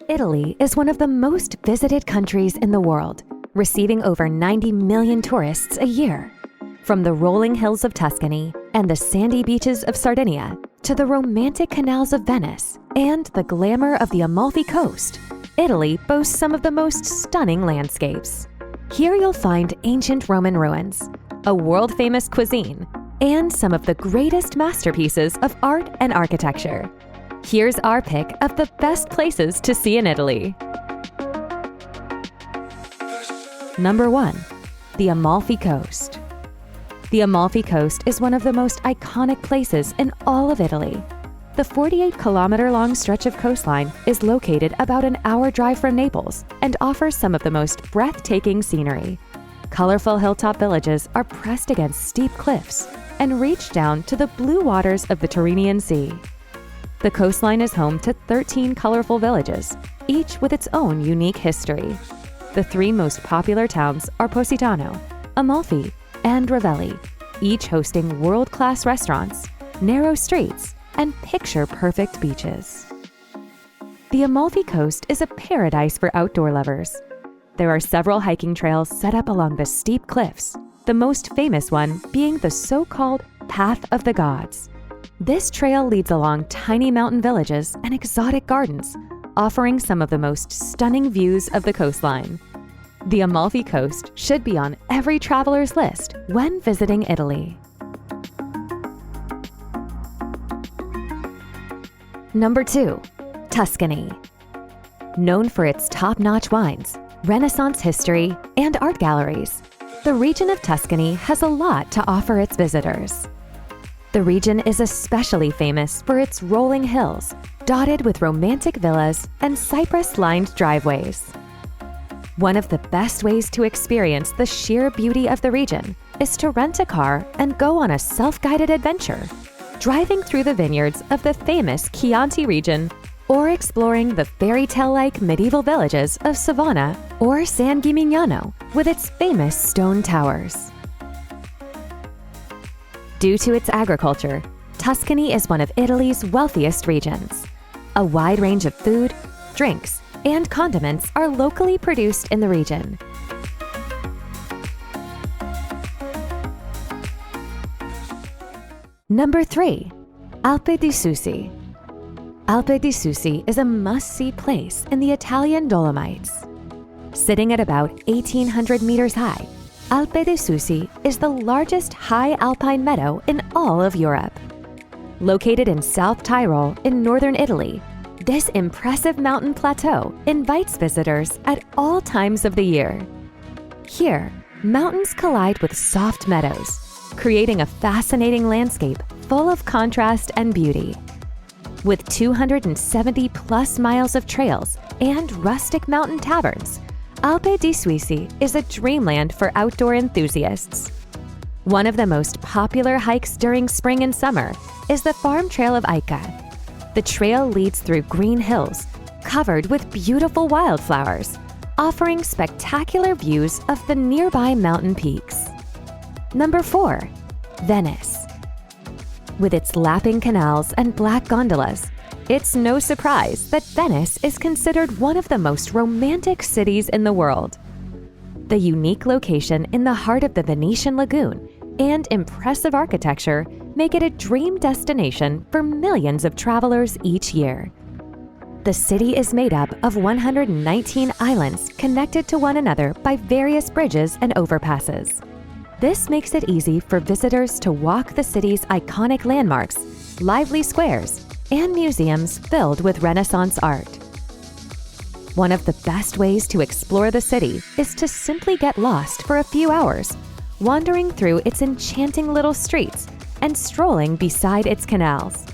Italy is one of the most visited countries in the world, receiving over 90 million tourists a year. From the rolling hills of Tuscany and the sandy beaches of Sardinia to the romantic canals of Venice and the glamour of the Amalfi Coast, Italy boasts some of the most stunning landscapes. Here you'll find ancient Roman ruins, a world-famous cuisine, and some of the greatest masterpieces of art and architecture. Here's our pick of the best places to see in Italy. Number 1. The Amalfi Coast. The Amalfi Coast is one of the most iconic places in all of Italy. The 48-kilometer-long stretch of coastline is located about an hour drive from Naples and offers some of the most breathtaking scenery. Colorful hilltop villages are pressed against steep cliffs and reach down to the blue waters of the Tyrrhenian Sea. The coastline is home to 13 colorful villages, each with its own unique history. The 3 most popular towns are Positano, Amalfi, and Ravelli, each hosting world-class restaurants, narrow streets, and picture-perfect beaches. The Amalfi Coast is a paradise for outdoor lovers. There are several hiking trails set up along the steep cliffs, the most famous one being the so-called Path of the Gods. This trail leads along tiny mountain villages and exotic gardens, offering some of the most stunning views of the coastline. The Amalfi Coast should be on every traveler's list when visiting Italy. Number 2. Tuscany. Known for its top-notch wines, Renaissance history, and art galleries, the region of Tuscany has a lot to offer its visitors. The region is especially famous for its rolling hills, dotted with romantic villas and cypress-lined driveways. One of the best ways to experience the sheer beauty of the region is to rent a car and go on a self-guided adventure, driving through the vineyards of the famous Chianti region or exploring the fairy tale-like medieval villages of Savona or San Gimignano with its famous stone towers. Due to its agriculture, Tuscany is one of Italy's wealthiest regions. A wide range of food, drinks, and condiments are locally produced in the region. Number 3. Alpi de Suisi. Alpi de Suisi is a must-see place in the Italian Dolomites. Sitting at about 1,800 meters high, Alpi de Suisi is the largest high alpine meadow in all of Europe. Located in South Tyrol in northern Italy, this impressive mountain plateau invites visitors at all times of the year. Here, mountains collide with soft meadows, creating a fascinating landscape full of contrast and beauty. With 270-plus miles of trails and rustic mountain taverns, Alpi de Suisi is a dreamland for outdoor enthusiasts. One of the most popular hikes during spring and summer is the Farm Trail of Ica. The trail leads through green hills, covered with beautiful wildflowers, offering spectacular views of the nearby mountain peaks. Number 4. Venice. With its lapping canals and black gondolas, it's no surprise that Venice is considered one of the most romantic cities in the world. The unique location in the heart of the Venetian lagoon and impressive architecture make it a dream destination for millions of travelers each year. The city is made up of 119 islands connected to one another by various bridges and overpasses. This makes it easy for visitors to walk the city's iconic landmarks, lively squares, and museums filled with Renaissance art. One of the best ways to explore the city is to simply get lost for a few hours, wandering through its enchanting little streets and strolling beside its canals.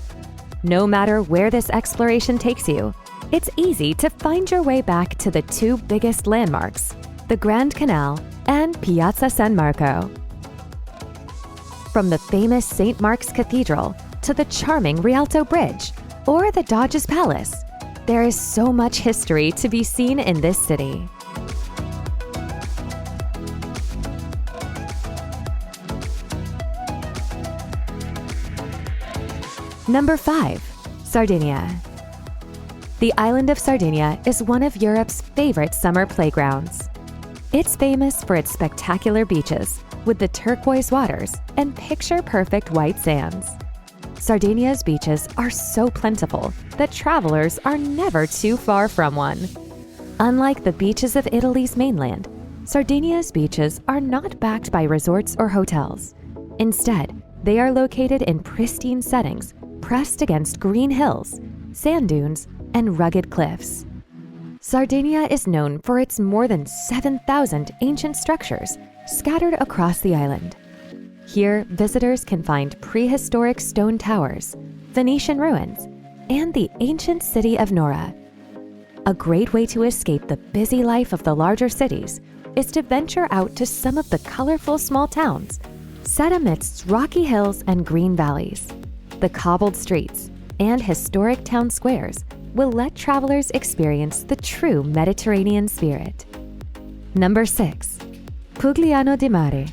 No matter where this exploration takes you, it's easy to find your way back to the 2 biggest landmarks, the Grand Canal and Piazza San Marco. From the famous St. Mark's Cathedral to the charming Rialto Bridge or the Doge's Palace, there is so much history to be seen in this city. Number 5. Sardinia. The island of Sardinia is one of Europe's favorite summer playgrounds. It's famous for its spectacular beaches, with the turquoise waters and picture-perfect white sands. Sardinia's beaches are so plentiful that travelers are never too far from one. Unlike the beaches of Italy's mainland, Sardinia's beaches are not backed by resorts or hotels. Instead, they are located in pristine settings, pressed against green hills, sand dunes, and rugged cliffs. Sardinia is known for its more than 7,000 ancient structures scattered across the island. Here, visitors can find prehistoric stone towers, Venetian ruins, and the ancient city of Nora. A great way to escape the busy life of the larger cities is to venture out to some of the colorful small towns, set amidst rocky hills and green valleys. The cobbled streets and historic town squares will let travelers experience the true Mediterranean spirit. Number 6. Polignano di Mare.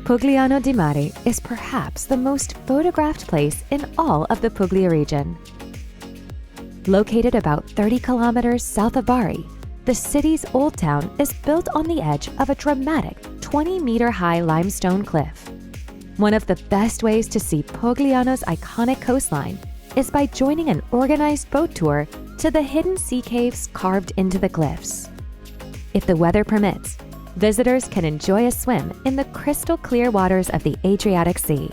Polignano di Mare is perhaps the most photographed place in all of the Puglia region. Located about 30 kilometers south of Bari, the city's old town is built on the edge of a dramatic 20-meter-high limestone cliff. One of the best ways to see Polignano's iconic coastline is by joining an organized boat tour to the hidden sea caves carved into the cliffs. If the weather permits, visitors can enjoy a swim in the crystal-clear waters of the Adriatic Sea.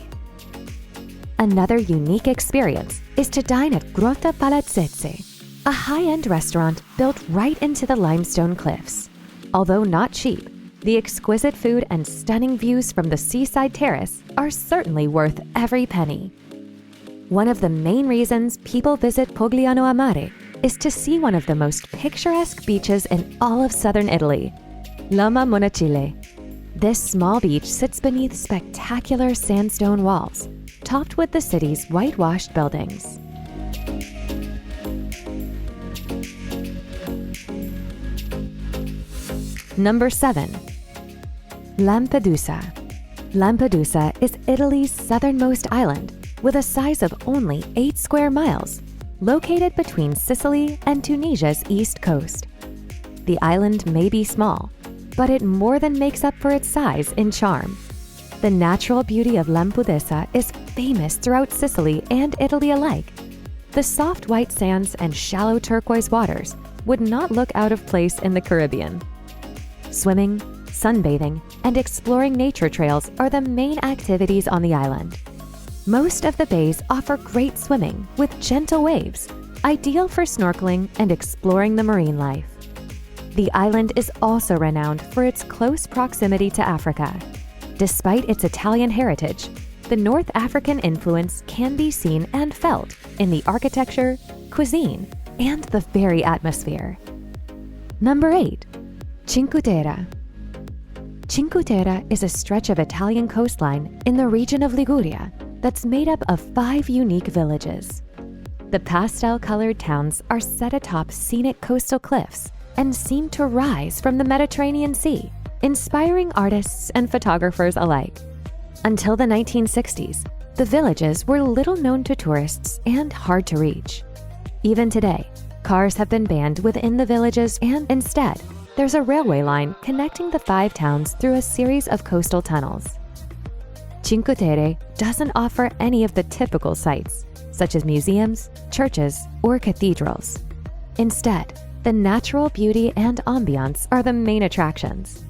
Another unique experience is to dine at Grotta Palazzese, a high-end restaurant built right into the limestone cliffs. Although not cheap, the exquisite food and stunning views from the seaside terrace are certainly worth every penny. One of the main reasons people visit Polignano a Mare is to see one of the most picturesque beaches in all of southern Italy, Loma Monachile. This small beach sits beneath spectacular sandstone walls, topped with the city's whitewashed buildings. Number 7. Lampedusa. Lampedusa is Italy's southernmost island with a size of only 8 square miles, located between Sicily and Tunisia's east coast. The island may be small, but it more than makes up for its size in charm. The natural beauty of Lampedusa is famous throughout Sicily and Italy alike. The soft white sands and shallow turquoise waters would not look out of place in the Caribbean. Swimming, sunbathing, and exploring nature trails are the main activities on the island. Most of the bays offer great swimming with gentle waves, ideal for snorkeling and exploring the marine life. The island is also renowned for its close proximity to Africa. Despite its Italian heritage, the North African influence can be seen and felt in the architecture, cuisine, and the very atmosphere. Number 8. Cinque Terre. Cinque Terre is a stretch of Italian coastline in the region of Liguria that's made up of 5 unique villages. The pastel-colored towns are set atop scenic coastal cliffs and seem to rise from the Mediterranean Sea, inspiring artists and photographers alike. Until the 1960s, the villages were little known to tourists and hard to reach. Even today, cars have been banned within the villages, and instead, there's a railway line connecting the 5 towns through a series of coastal tunnels. Cinque Terre doesn't offer any of the typical sights, such as museums, churches, or cathedrals. Instead, the natural beauty and ambiance are the main attractions.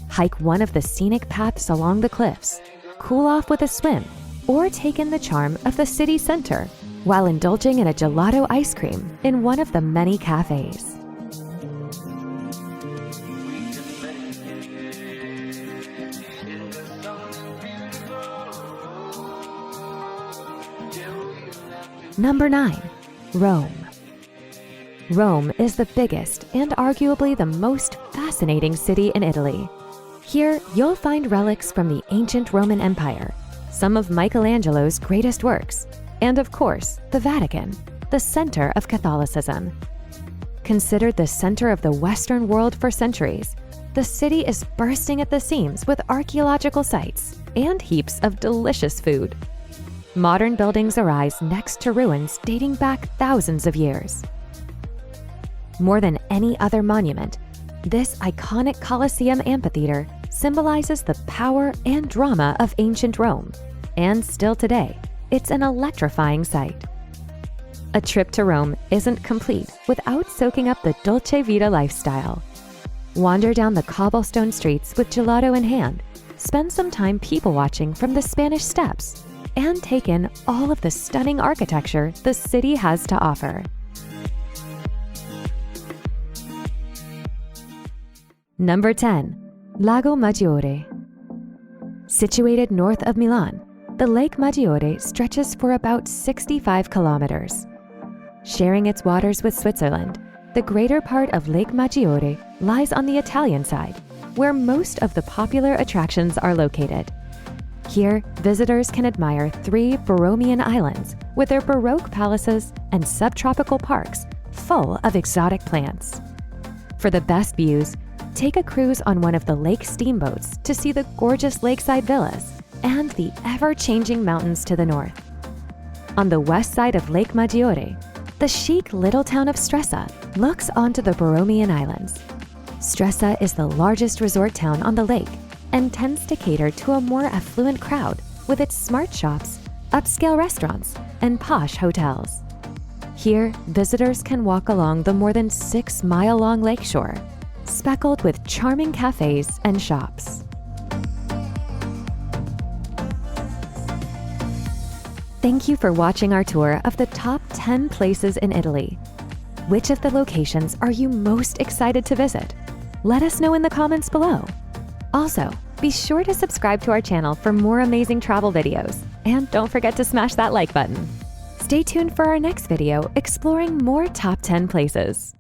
Hike one of the scenic paths along the cliffs, cool off with a swim, or take in the charm of the city center while indulging in a gelato ice cream in one of the many cafes. Number 9. Rome. Rome is the biggest and arguably the most fascinating city in Italy. Here, you'll find relics from the ancient Roman Empire, some of Michelangelo's greatest works, and of course, the Vatican, the center of Catholicism. Considered the center of the Western world for centuries, the city is bursting at the seams with archaeological sites and heaps of delicious food. Modern buildings arise next to ruins dating back thousands of years. More than any other monument, this iconic Colosseum amphitheater symbolizes the power and drama of ancient Rome, and still today, it's an electrifying sight. A trip to Rome isn't complete without soaking up the Dolce Vita lifestyle. Wander down the cobblestone streets with gelato in hand, spend some time people-watching from the Spanish Steps, and take in all of the stunning architecture the city has to offer. Number 10. Lago Maggiore. Situated north of Milan, the Lake Maggiore stretches for about 65 kilometers. Sharing its waters with Switzerland, the greater part of Lake Maggiore lies on the Italian side, where most of the popular attractions are located. Here, visitors can admire 3 Borromean islands with their Baroque palaces and subtropical parks full of exotic plants. For the best views, take a cruise on one of the lake steamboats to see the gorgeous lakeside villas and the ever-changing mountains to the north. On the west side of Lake Maggiore, the chic little town of Stresa looks onto the Borromean Islands. Stresa is the largest resort town on the lake and tends to cater to a more affluent crowd with its smart shops, upscale restaurants, and posh hotels. Here, visitors can walk along the more than 6-mile-long lakeshore, speckled with charming cafes and shops. Thank you for watching our tour of the top 10 places in Italy. Which of the locations are you most excited to visit? Let us know in the comments below. Also, be sure to subscribe to our channel for more amazing travel videos, and don't forget to smash that like button. Stay tuned for our next video exploring more top 10 places.